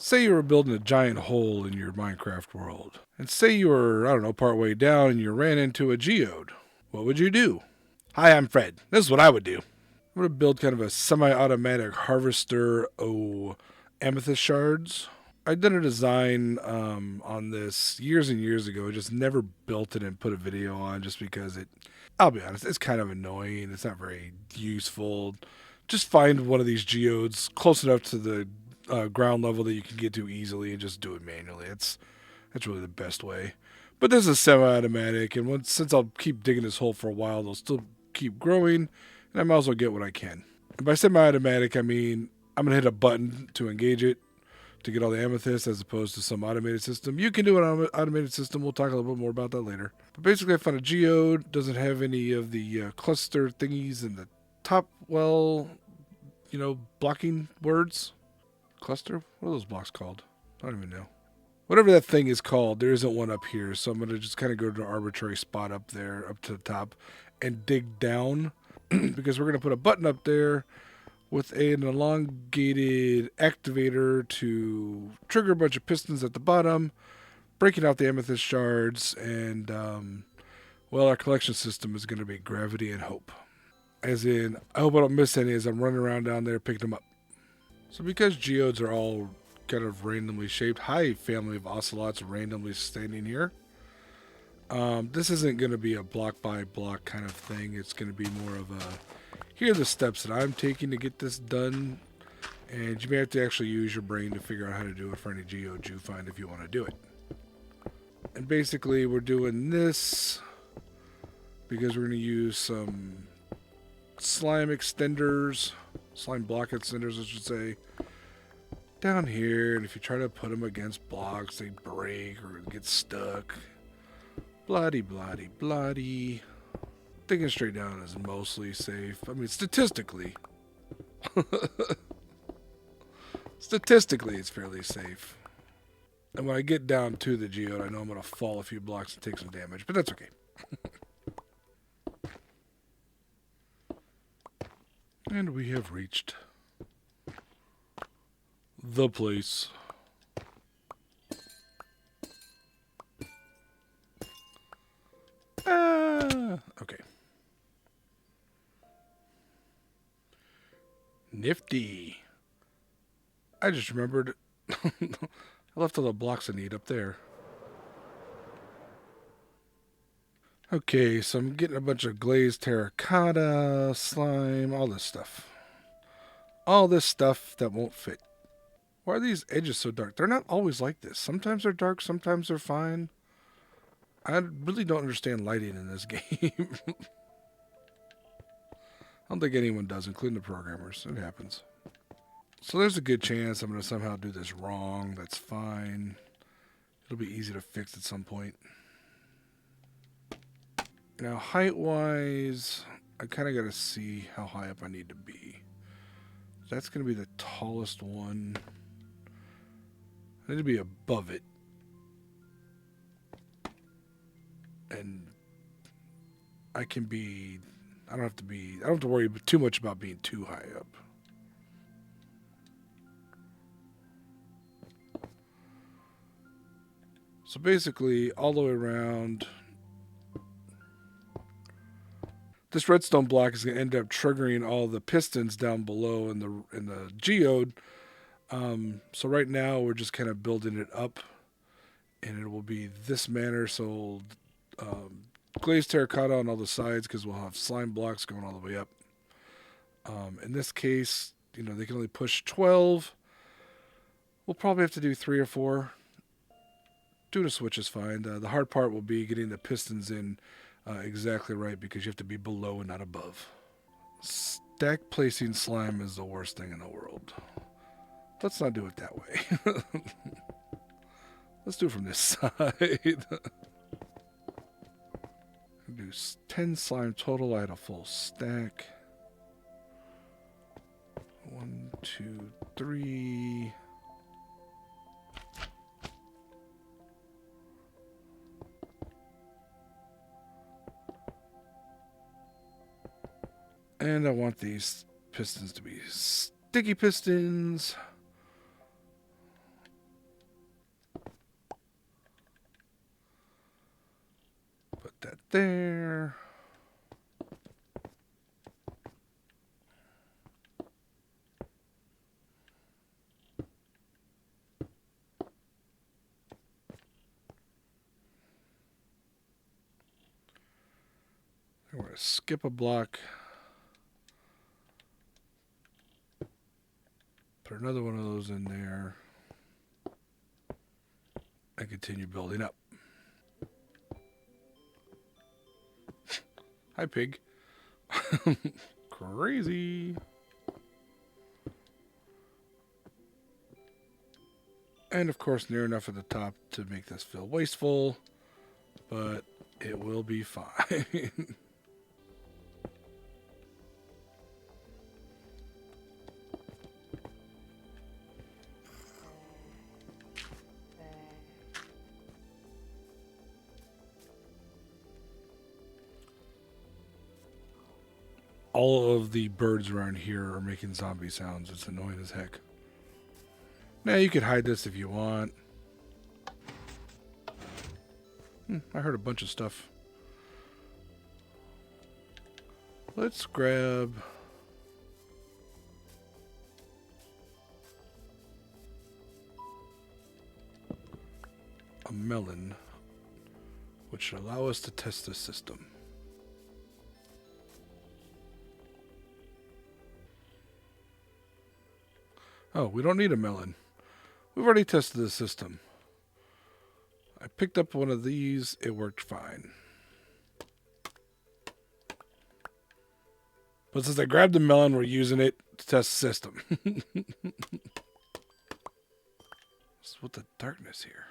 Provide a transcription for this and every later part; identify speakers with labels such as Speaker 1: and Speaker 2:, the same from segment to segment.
Speaker 1: Say you were building a giant hole in your Minecraft world. And say you were, I don't know, partway down and you ran into a geode. What would you do? Hi, I'm Fred. This is what I would do. I'm going to build kind of a semi-automatic harvester of amethyst shards. I did a design on this years and years ago. I just never built it and put a video on just because I'll be honest, it's kind of annoying. It's not very useful. Just find one of these geodes close enough to the ground level that you can get to easily and just do it manually. That's really the best way. But this is semi-automatic, and since I'll keep digging this hole for a while, they'll still keep growing, and I might as well get what I can. And by semi-automatic, I mean I'm gonna hit a button to engage it to get all the amethyst, as opposed to some automated system. You can do an automated system. We'll talk a little bit more about that later. But basically, I found a geode. Doesn't have any of the cluster thingies in the top. Well, blocking words. Cluster? What are those blocks called? I don't even know. Whatever that thing is called, there isn't one up here. So I'm going to just kind of go to an arbitrary spot up there, up to the top, and dig down. Because we're going to put a button up there with an elongated activator to trigger a bunch of pistons at the bottom, breaking out the amethyst shards, and, our collection system is going to be gravity and hope. As in, I hope I don't miss any as I'm running around down there picking them up. So because geodes are all kind of randomly shaped, hi family of ocelots randomly standing here, this isn't going to be a block by block kind of thing. It's going to be more of a, here are the steps that I'm taking to get this done, and you may have to actually use your brain to figure out how to do it for any geode you find if you want to do it. And basically we're doing this because we're going to use some slime extenders, slime block extenders I should say, down here, and if you try to put them against blocks they break or get stuck. Bloody, bloody, bloody. Digging straight down is mostly safe. I mean, statistically. Statistically, it's fairly safe. And when I get down to the geode, I know I'm going to fall a few blocks and take some damage, but that's okay. And we have reached the place. Okay. Nifty. I just remembered I left all the blocks I need up there. Okay, so I'm getting a bunch of glazed terracotta, slime, all this stuff. All this stuff that won't fit. Why are these edges so dark? They're not always like this. Sometimes they're dark, sometimes they're fine. I really don't understand lighting in this game. I don't think anyone does, including the programmers. It happens. So there's a good chance I'm going to somehow do this wrong. That's fine. It'll be easy to fix at some point. Now, height-wise, I kind of got to see how high up I need to be. That's going to be the tallest one. I need to be above it. And I don't have to worry too much about being too high up. So basically, all the way around, this redstone block is going to end up triggering all the pistons down below in the geode. So right now we're just kind of building it up, and it will be this manner. So glazed terracotta on all the sides because we'll have slime blocks going all the way up. In this case, they can only push 12. We'll probably have to do 3 or 4. Doing a switch is fine. The hard part will be getting the pistons in exactly right because you have to be below and not above. Stack placing slime is the worst thing in the world. Let's not do it that way. Let's do it from this side. Do 10 slime total. I had a full stack. 1, 2, 3. And I want these pistons to be sticky pistons. there. We're going to skip a block. Put another one of those in there. And continue building up. Hi, pig. Crazy. And of course, near enough at the top to make this feel wasteful. But it will be fine. All of the birds around here are making zombie sounds. It's annoying as heck. Now you could hide this if you want. I heard a bunch of stuff. Let's grab a melon, which should allow us to test this system. Oh, we don't need a melon. We've already tested this system. I picked up one of these. It worked fine. But since I grabbed the melon, we're using it to test the system. What's with the darkness here?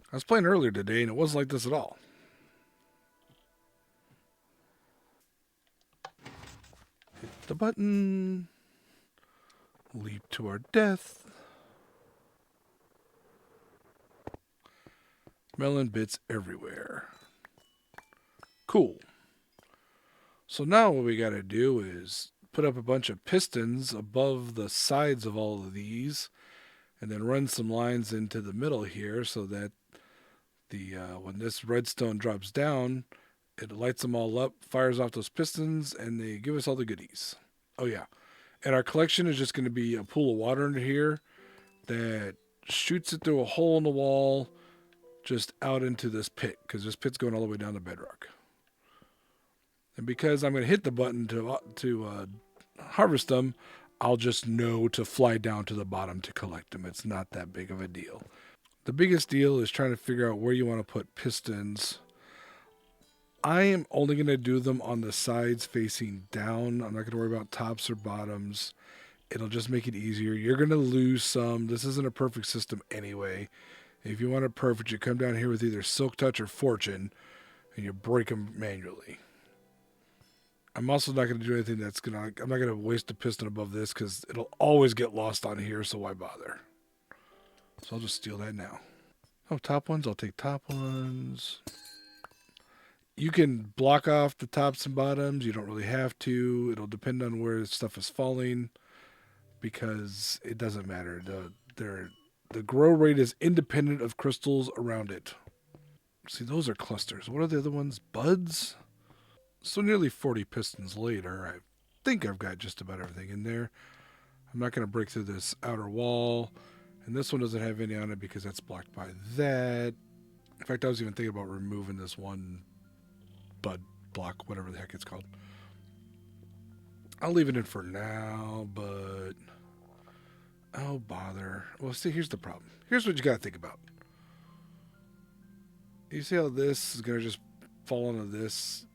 Speaker 1: I was playing earlier today, and it wasn't like this at all. Hit the button. Leap to our death. Melon bits everywhere. Cool. So now what we got to do is put up a bunch of pistons above the sides of all of these, and then run some lines into the middle here so that the when this redstone drops down, it lights them all up, fires off those pistons, and they give us all the goodies. Oh yeah. And our collection is just going to be a pool of water under here that shoots it through a hole in the wall just out into this pit, because this pit's going all the way down to bedrock. And because I'm going to hit the button to harvest them, I'll just know to fly down to the bottom to collect them. It's not that big of a deal. The biggest deal is trying to figure out where you want to put pistons. I am only going to do them on the sides facing down. I'm not going to worry about tops or bottoms. It'll just make it easier. You're going to lose some. This isn't a perfect system anyway. If you want it perfect, you come down here with either Silk Touch or Fortune, and you break them manually. I'm also not going to do anything that's going to... I'm not going to waste a piston above this, because it'll always get lost on here, so why bother? So I'll just steal that now. Oh, top ones? I'll take top ones. You can block off the tops and bottoms. You don't really have to. It'll depend on where stuff is falling, because it doesn't matter. The grow rate is independent of crystals around it. See, those are clusters. What are the other ones? Buds? So nearly 40 pistons later, I think I've got just about everything in there. I'm not going to break through this outer wall. And this one doesn't have any on it because that's blocked by that. In fact, I was even thinking about removing this one bud block, whatever the heck it's called. I'll leave it in for now, but... oh, bother. Well, see, here's the problem. Here's what you got to think about. You see how this is going to just fall into this,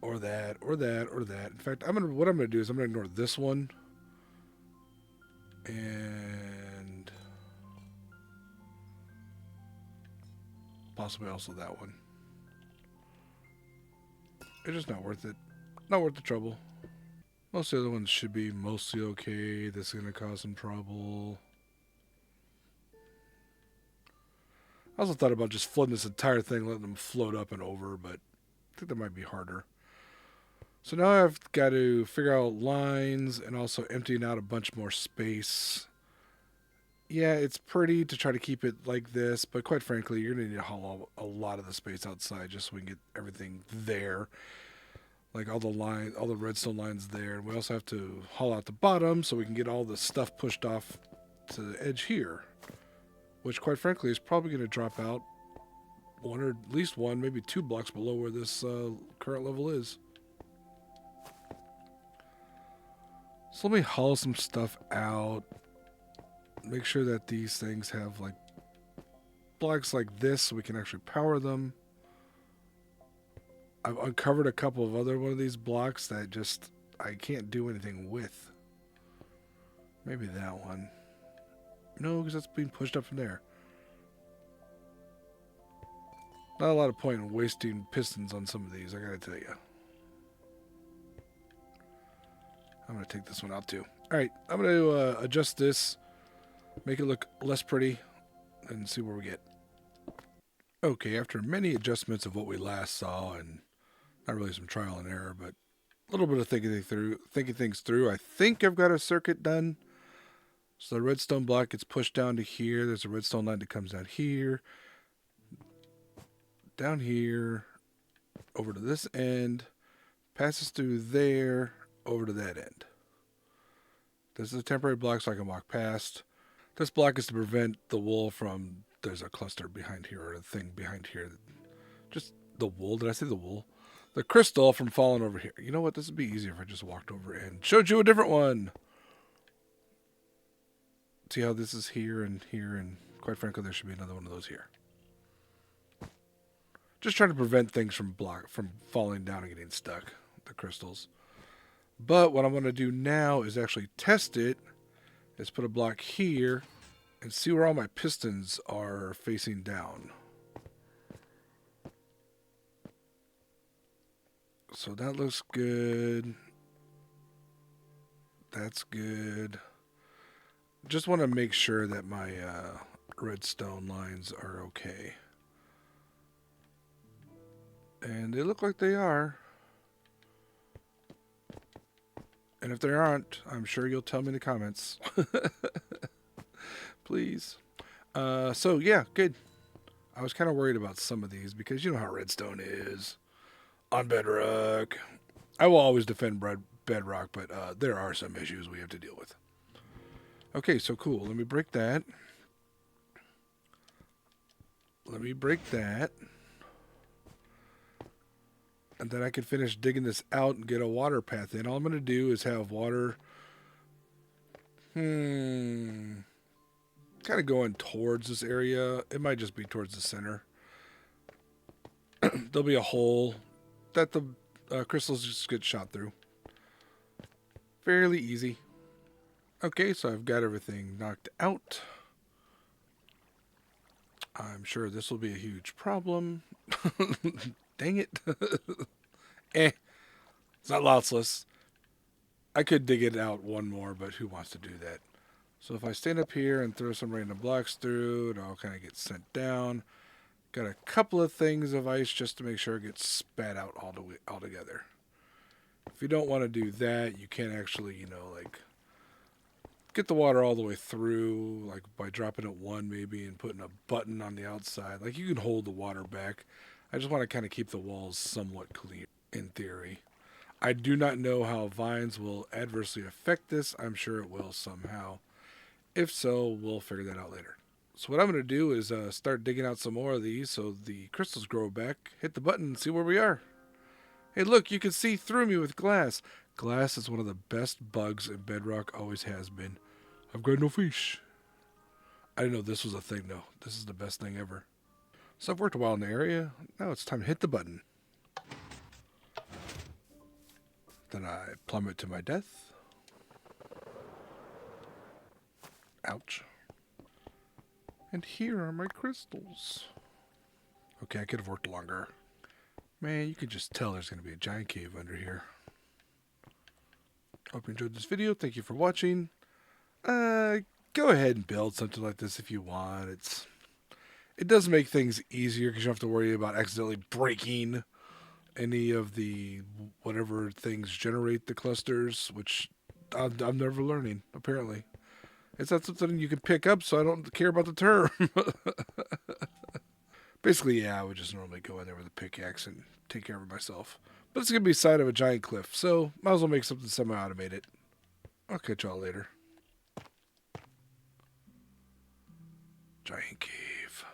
Speaker 1: or that, or that, or that. In fact, what I'm going to do is I'm going to ignore this one, and possibly also that one. It's just not worth it. Not worth the trouble. Most of the other ones should be mostly okay. This is going to cause some trouble. I also thought about just flooding this entire thing, letting them float up and over, but I think that might be harder. So now I've got to figure out lines and also emptying out a bunch more space Yeah, it's pretty to try to keep it like this, but quite frankly, you're going to need to haul a lot of the space outside just so we can get everything there. Like all the line, all the redstone lines there. And we also have to haul out the bottom so we can get all the stuff pushed off to the edge here, which quite frankly is probably going to drop out one or at least one, maybe 2 blocks below where this current level is. So let me haul some stuff out. Make sure that these things have like blocks like this so we can actually power them. I've uncovered a couple of other one of these blocks that just I can't do anything with. Maybe that one. No, because that's being pushed up from there. Not a lot of point in wasting pistons on some of these, I gotta tell you. I'm gonna take this one out too. Alright, I'm gonna adjust this, make it look less pretty, and see where we get. Okay, after many adjustments of what we last saw, and not really some trial and error, but a little bit of thinking things through, I think I've got a circuit done. So the redstone block gets pushed down to here. There's a redstone line that comes out here, down here, over to this end, passes through there, over to that end. This is a temporary block so I can walk past. This block is to prevent the wool from, there's a cluster behind here, or a thing behind here. Just the wool, did I say the wool? The crystal from falling over here. You know what, this would be easier if I just walked over and showed you a different one. See how this is here, and quite frankly, there should be another one of those here. Just trying to prevent things from falling down and getting stuck, the crystals. But what I'm going to do now is actually test it. Is put a block here and see where all my pistons are facing down. So that looks good. That's good. Just want to make sure that my redstone lines are okay. And they look like they are. And if they aren't, I'm sure you'll tell me in the comments. Please. So, yeah, good. I was kind of worried about some of these because you know how redstone is on Bedrock. I will always defend Bedrock, but there are some issues we have to deal with. Okay, so cool. Let me break that. And then I can finish digging this out and get a water path in. All I'm going to do is have water kind of going towards this area. It might just be towards the center. There'll be a hole that the crystals just get shot through. Fairly easy. Okay, so I've got everything knocked out. I'm sure this will be a huge problem. Dang it. It's not lossless. I could dig it out one more, but who wants to do that? So if I stand up here and throw some random blocks through, it all kind of gets sent down. Got a couple of things of ice just to make sure it gets spat out all together. If you don't want to do that, you can actually, like get the water all the way through, like by dropping it one maybe and putting a button on the outside. Like you can hold the water back. I just want to kind of keep the walls somewhat clear in theory. I do not know how vines will adversely affect this. I'm sure it will somehow. If so, we'll figure that out later. So what I'm going to do is start digging out some more of these so the crystals grow back. Hit the button and see where we are. Hey, look, you can see through me with glass. Glass is one of the best bugs in Bedrock, always has been. I've got no fish. I didn't know this was a thing, though. This is the best thing ever. So I've worked a while in the area. Now it's time to hit the button. Then I plummet to my death. Ouch. And here are my crystals. Okay, I could have worked longer. Man, you can just tell there's going to be a giant cave under here. Hope you enjoyed this video. Thank you for watching. Go ahead and build something like this if you want. It does make things easier because you don't have to worry about accidentally breaking any of the whatever things generate the clusters, which I'm never learning, apparently. It's not something you can pick up, so I don't care about the term. Basically, yeah, I would just normally go in there with a pickaxe and take care of it myself. But it's going to be the side of a giant cliff, so might as well make something semi-automated. I'll catch y'all later. Giant cave.